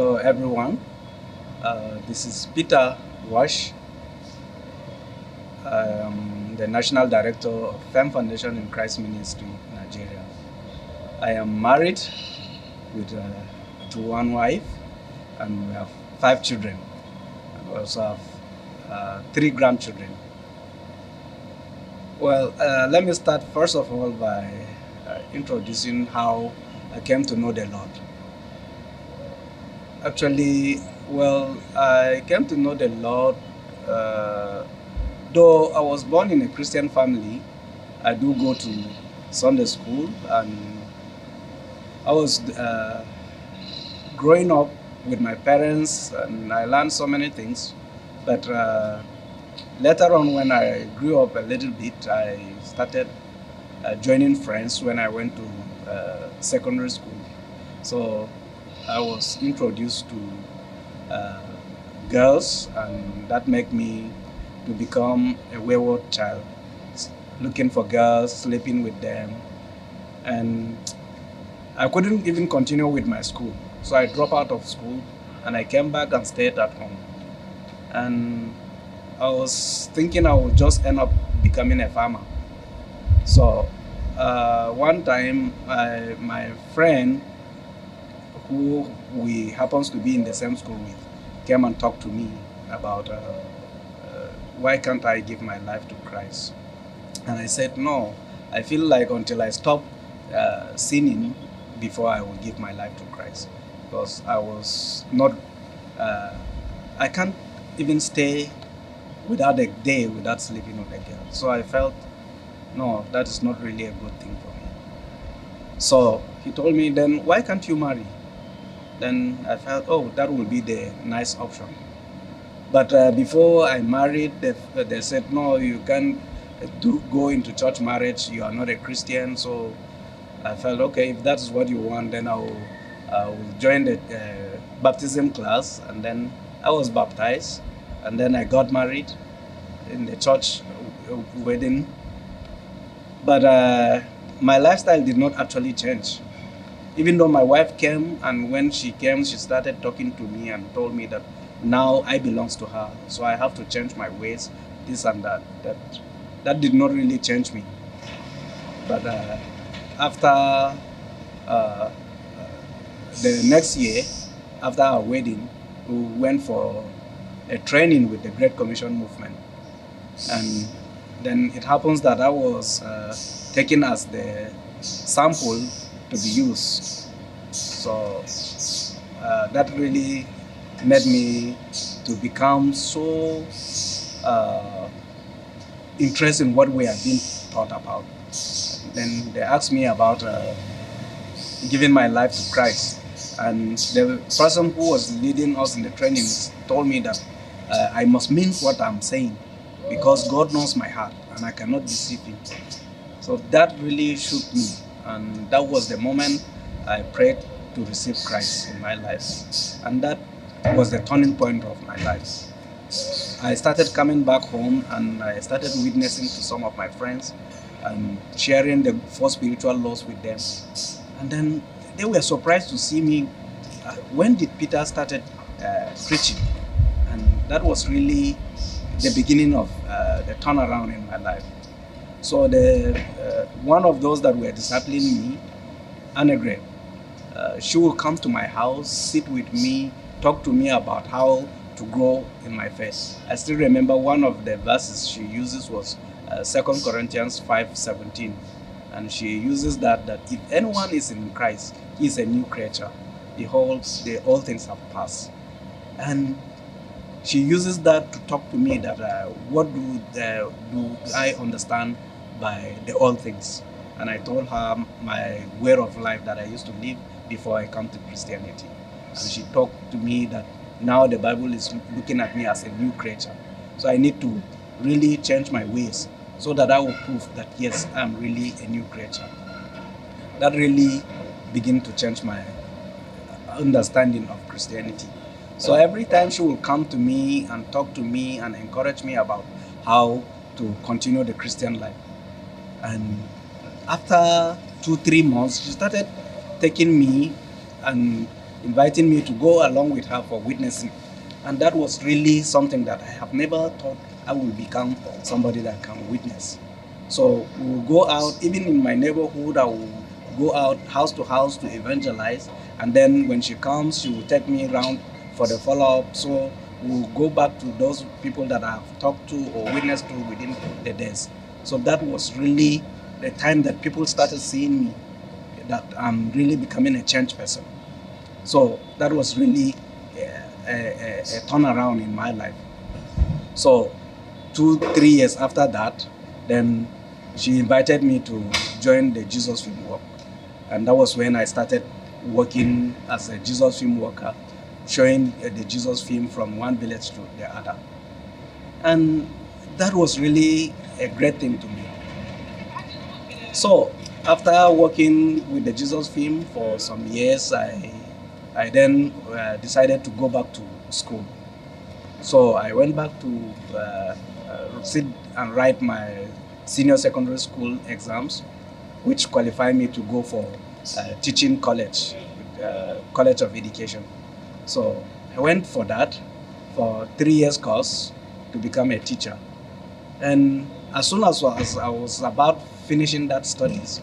Hello, everyone. This is Peter Wash. I'm the National Director of FEM Foundation in Christ Ministry, Nigeria. I am married with to one wife, and we have 5 children. And we also have 3 grandchildren. Well, let me start first of all by introducing how I came to know the Lord. Actually, I came to know the Lord. Though I was born in a Christian family, I do go to Sunday school, and I was growing up with my parents, and I learned so many things. But later on, when I grew up a little bit, I started joining friends when I went to secondary school. So I was introduced to girls, and that made me to become a wayward child, looking for girls, sleeping with them, and I couldn't even continue with my school. So I dropped out of school, and I came back and stayed at home. And I was thinking I would just end up becoming a farmer. So one time, my friend, who we happens to be in the same school with, came and talked to me about why can't I give my life to Christ? And I said, no, I feel like until I stop sinning before I will give my life to Christ. Because I was not, I can't even stay without a day without sleeping with a girl. So I felt, no, that is not really a good thing for me. So he told me, then why can't you marry? Then I felt, oh, that will be the nice option. But before I married, they said, no, you can't go into church marriage. You are not a Christian. So I felt, okay, if that's what you want, then I will join the baptism class. And then I was baptized. And then I got married in the church wedding. But my lifestyle did not actually change. Even though my wife came, and when she came, she started talking to me and told me that now I belongs to her, so I have to change my ways, this and that. That did not really change me. But after the next year, after our wedding, we went for a training with the Great Commission movement. And then it happens that I was taken as the sample to be used. So that really made me to become so interested in what we are being taught about. Then they asked me about giving my life to Christ. And the person who was leading us in the training told me that I must mean what I'm saying, because God knows my heart and I cannot deceive him. So that really shook me, and that was the moment I prayed to receive Christ in my life. And that was the turning point of my life. I started coming back home, and I started witnessing to some of my friends and sharing the 4 spiritual laws with them. And then they were surprised to see me. When did Peter started preaching? And that was really the beginning of the turnaround in my life. So one of those that were discipling me, Annegret, she will come to my house, sit with me, talk to me about how to grow in my faith. I still remember one of the verses she uses was 2 Corinthians 5:17. And she uses that if anyone is in Christ, he is a new creature. Behold, the old things have passed. And she uses that to talk to me that what do I understand by the old things. And I told her my way of life that I used to live before I come to Christianity. And she talked to me that now the Bible is looking at me as a new creature. So I need to really change my ways so that I will prove that yes, I'm really a new creature. That really began to change my understanding of Christianity. So every time she will come to me and talk to me and encourage me about how to continue the Christian life. And after 2-3 months, she started taking me and inviting me to go along with her for witnessing. And that was really something that I have never thought I will become somebody that can witness. So we will go out, even in my neighborhood, I will go out house to house to evangelize. And then when she comes, she will take me around for the follow-up. So we'll go back to those people that I have talked to or witnessed to within the days. So that was really the time that people started seeing me, that I'm really becoming a changed person. So that was really a turnaround in my life. So 2-3 years after that, then she invited me to join the Jesus Film Work. And that was when I started working as a Jesus Film worker, showing the Jesus film from one village to the other. And that was really a great thing to me. So after working with the Jesus film for some years, I then decided to go back to school. So I went back to sit and write my senior secondary school exams, which qualified me to go for teaching college, College of Education. So I went for that for 3 years course to become a teacher. And as soon as I was about finishing that studies,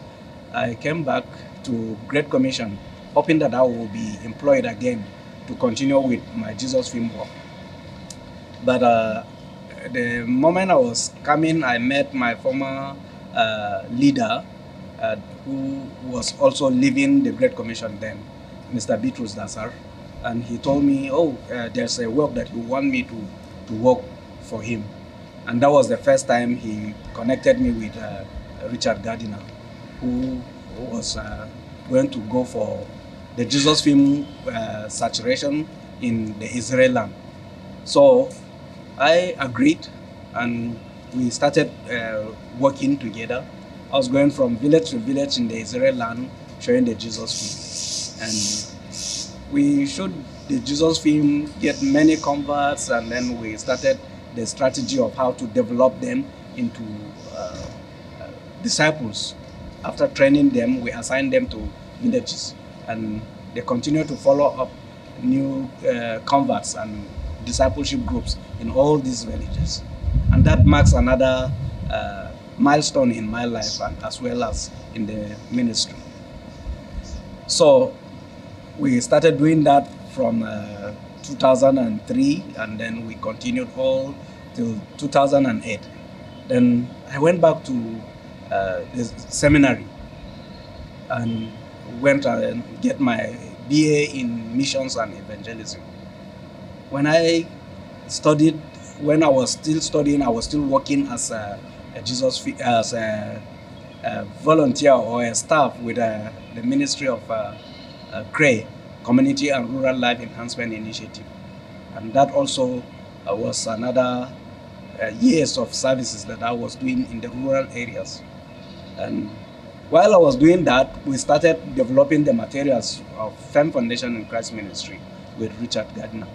I came back to Great Commission, hoping that I will be employed again to continue with my Jesus film work. But the moment I was coming, I met my former leader, who was also leaving the Great Commission then, Mr. Bitrus Dasar. And he told me, oh, there's a work that you want me to work for him. And that was the first time he connected me with Richard Gardiner, who was going to go for the Jesus film saturation in the Israel land. So I agreed, and we started working together. I was going from village to village in the Israel land, showing the Jesus film. And we showed the Jesus film, get many converts, and then we started the strategy of how to develop them into disciples. After training them, we assigned them to villages, and they continue to follow up new converts and discipleship groups in all these villages. And that marks another milestone in my life, and as well as in the ministry. So we started doing that from 2003, and then we continued all till 2008. Then I went back to the seminary and went and get my BA in missions and evangelism. When I studied, when I was still studying, I was still working as a volunteer or a staff with the Ministry of CRE, Community and Rural Life Enhancement Initiative. And that also was another years of services that I was doing in the rural areas. And while I was doing that, we started developing the materials of FEM Foundation and Christ Ministry with Richard Gardner.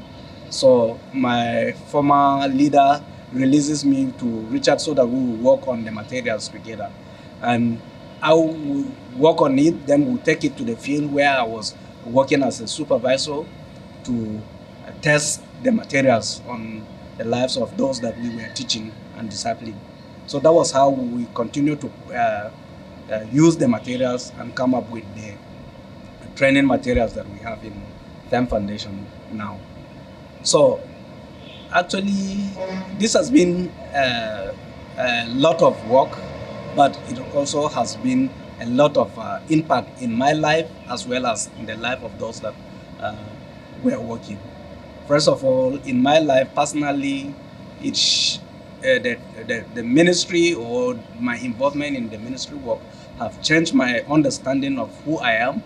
So my former leader releases me to Richard so that we will work on the materials together. And I will work on it, then we'll take it to the field where I was working as a supervisor to test the materials on the lives of those that we were teaching and discipling. So that was how we continued to use the materials and come up with the training materials that we have in FEM Foundation now. So actually, this has been a lot of work, but it also has been a lot of impact in my life as well as in the life of those that were working. First of all, in my life personally, it's the ministry or my involvement in the ministry work have changed my understanding of who I am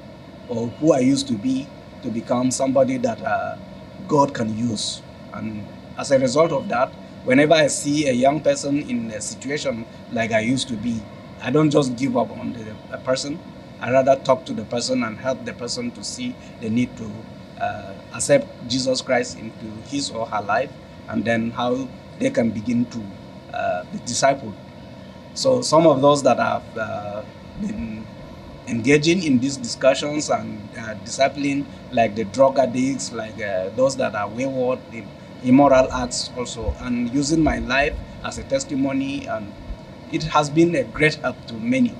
or who I used to be to become somebody that God can use. And as a result of that, whenever I see a young person in a situation like I used to be, I don't just give up on the person. I rather talk to the person and help the person to see the need to accept Jesus Christ into his or her life, and then how they can begin to be discipled. So some of those that have been engaging in these discussions and discipline, like the drug addicts, like those that are wayward, the immoral acts also, and using my life as a testimony, and it has been a great help to many.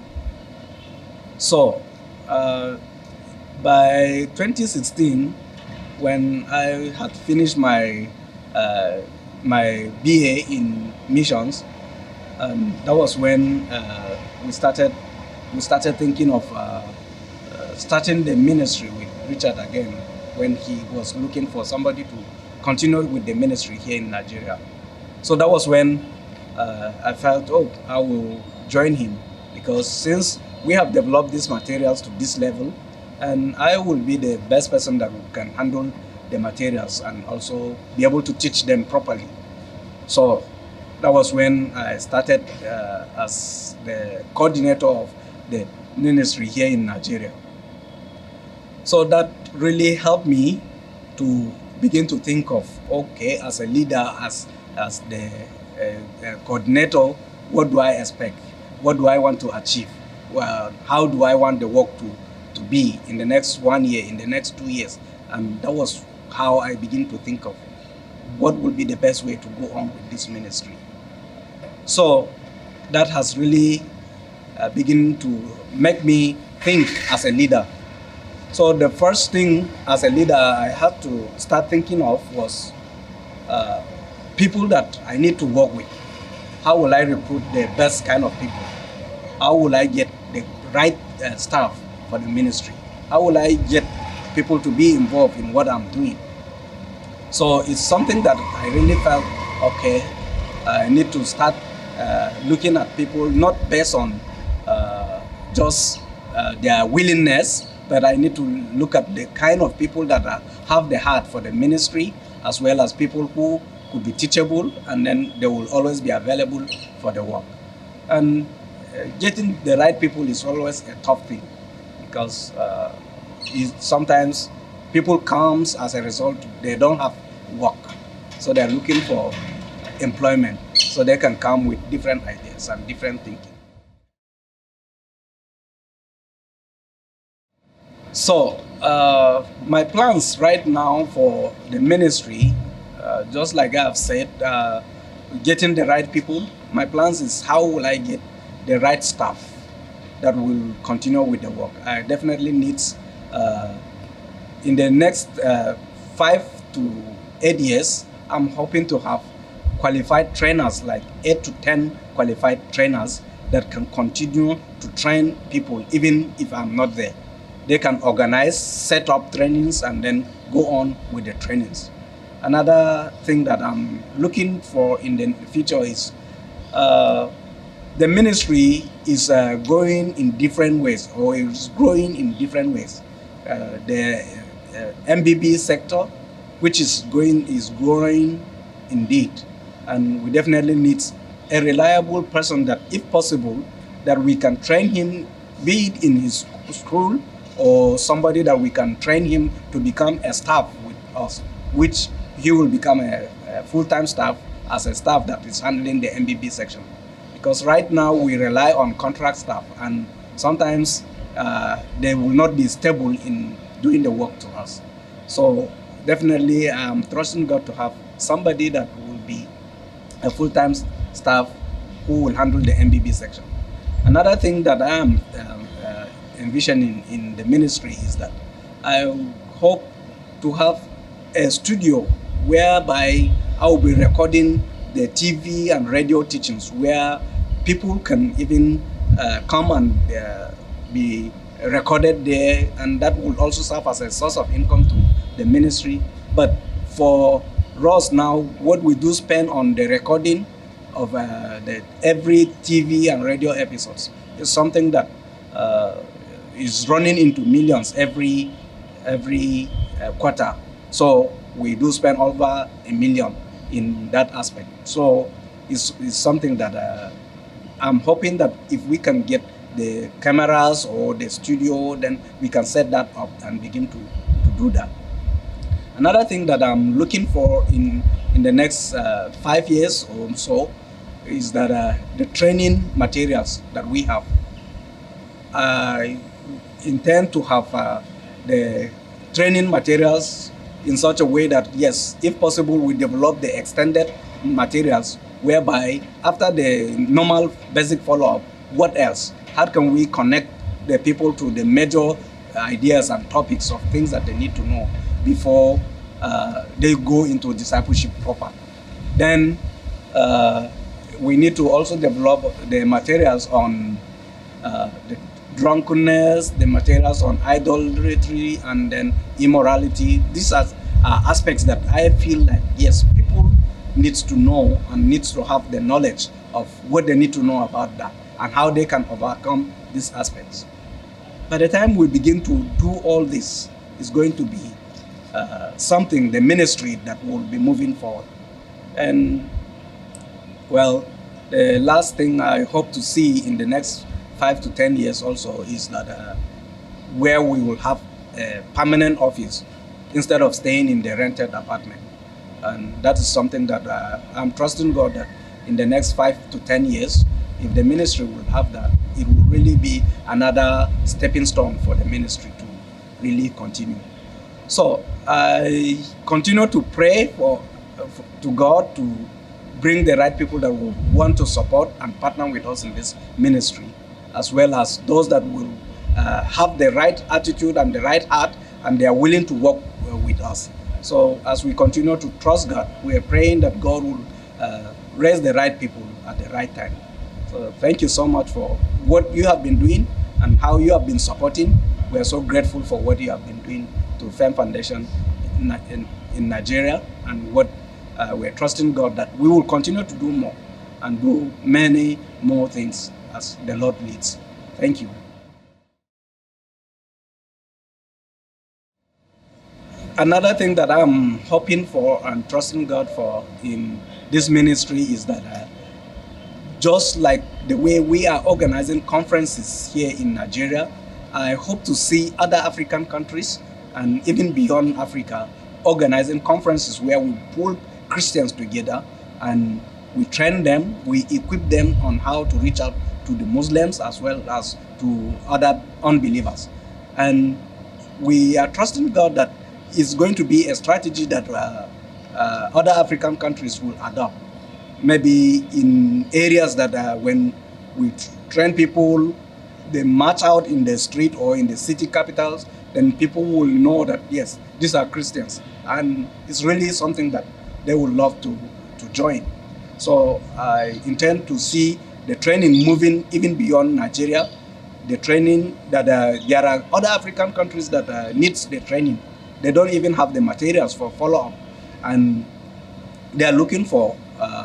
So by 2016, when I had finished my my BA in missions, that was when we started thinking of starting the ministry with Richard again, when he was looking for somebody to continue with the ministry here in Nigeria. So that was when I felt, oh, I will join him, because since we have developed these materials to this level, and I will be the best person that can handle the materials and also be able to teach them properly. So that was when I started as the coordinator of the ministry here in Nigeria. So that really helped me to begin to think of, okay, as a leader, as the coordinator, what do I expect? What do I want to achieve? Well, how do I want the work to be in the next 1 year, in the next 2 years? And that was how I begin to think of what would be the best way to go on with this ministry. So that has really begun to make me think as a leader. So the first thing as a leader I had to start thinking of was people that I need to work with. How will I recruit the best kind of people? How will I get the right staff for the ministry? How will I get people to be involved in what I'm doing? So it's something that I really felt, okay, I need to start looking at people not based on just their willingness, but I need to look at the kind of people that have the heart for the ministry, as well as people who could be teachable, and then they will always be available for the work. And getting the right people is always a tough thing, because sometimes people comes as a result, they don't have work, so they're looking for employment, so they can come with different ideas and different thinking. So my plans right now for the ministry, just like I've said, getting the right people. My plans is how will I get the right staff that will continue with the work. I definitely need in the next 5 to 8 years, I'm hoping to have qualified trainers, like 8 to 10 qualified trainers that can continue to train people even if I'm not there. They can organize, set up trainings, and then go on with the trainings. Another thing that I'm looking for in the future is the ministry is going in different ways, or is growing in different ways. The MBB sector, which is growing indeed, and we definitely need a reliable person that, if possible, that we can train him, be it in his school, or somebody that we can train him to become a staff with us, which he will become a full-time staff as a staff that is handling the MBB section. Because right now we rely on contract staff, and sometimes they will not be stable in doing the work to us. So definitely I'm trusting God to have somebody that will be a full-time staff who will handle the MBB section. Another thing that I am envisioning in the ministry is that I hope to have a studio whereby I will be recording the TV and radio teachings, where people can even come and be recorded there, and that will also serve as a source of income to the ministry. But for us now, what we do spend on the recording of every TV and radio episodes is something that is running into millions every quarter. So we do spend over $1 million in that aspect. So it's something that I'm hoping that if we can get the cameras or the studio, then we can set that up and begin to do that. Another thing that I'm looking for in the next 5 years or so is that the training materials that we have, I intend to have the training materials in such a way that, yes, if possible, we develop the extended materials whereby after the normal basic follow-up, what else? How can we connect the people to the major ideas and topics of things that they need to know before they go into discipleship proper? Then we need to also develop the materials on the drunkenness, the materials on idolatry, and then immorality. These are aspects that I feel like, yes, people needs to know and needs to have the knowledge of what they need to know about that and how they can overcome these aspects. By the time we begin to do all this, it's going to be something, the ministry that will be moving forward. And well, the last thing I hope to see in the next 5 to 10 years also is that where we will have a permanent office instead of staying in the rented apartment. And that is something that I'm trusting God that in the next 5 to 10 years, if the ministry will have that, it will really be another stepping stone for the ministry to really continue. So I continue to pray to God to bring the right people that will want to support and partner with us in this ministry, as well as those that will have the right attitude and the right heart, and they are willing to work with us. So as we continue to trust God, we are praying that God will raise the right people at the right time. So thank you so much for what you have been doing and how you have been supporting. We are so grateful for what you have been doing to FEM Foundation in Nigeria, and what we're trusting God that we will continue to do more and do many more things as the Lord leads. Thank you. Another thing that I'm hoping for and trusting God for in this ministry is that just like the way we are organizing conferences here in Nigeria, I hope to see other African countries and even beyond Africa organizing conferences where we pull Christians together and we train them, we equip them on how to reach out to the Muslims as well as to other unbelievers. And we are trusting God that it's going to be a strategy that other African countries will adopt. Maybe in areas that when we train people, they march out in the street or in the city capitals, then people will know that, yes, these are Christians. And it's really something that they would love to join. So I intend to see the training moving even beyond Nigeria, the training that there are other African countries that needs the training. They don't even have the materials for follow-up, and they are looking for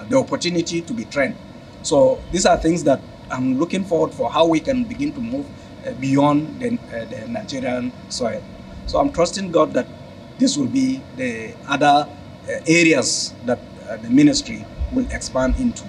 the opportunity to be trained. So these are things that I'm looking forward for how we can begin to move beyond the Nigerian soil. So I'm trusting God that this will be the other areas that the ministry will expand into.